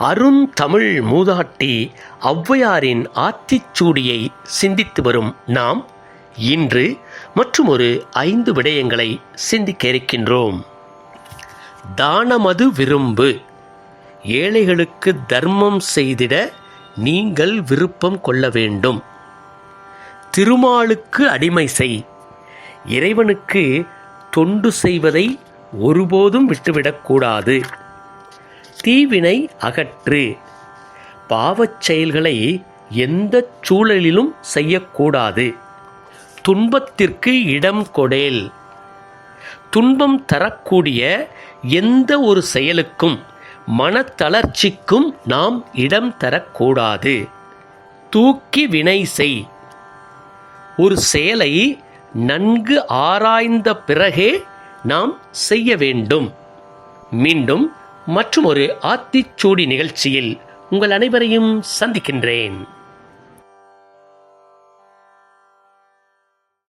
அருந்தமிழ் மூதாட்டி ஔவையாரின் ஆத்திச்சூடியை சிந்தித்து வரும் நாம் இன்று மற்றும் ஒரு 5 விடயங்களை சிந்திக்க இருக்கின்றோம். தானமது விரும்பு. ஏழைகளுக்கு தர்மம் செய்திட நீங்கள் விருப்பம் கொள்ள வேண்டும். திருமாலுக்கு அடிமை செய். இறைவனுக்கு தொண்டு செய்வதை ஒருபோதும் விட்டுவிடக்கூடாது. தீவினை அகற்று. பாவச் செயல்களை எந்த சூழலிலும் செய்யக்கூடாது. துன்பத்திற்கு இடம் கொடேல். துன்பம் தரக்கூடிய எந்த ஒரு செயலுக்கும் மனத்தளர்ச்சிக்கும் நாம் இடம் தரக்கூடாது. தூக்கி வினை செய். ஒரு செயலை நன்கு ஆராய்ந்த பிறகே நாம் செய்ய வேண்டும். மீண்டும் மற்றும் ஒரு ஆத்திச்சூடி நிகழ்ச்சியில் உங்கள் அனைவரையும் சந்திக்கின்றேன்.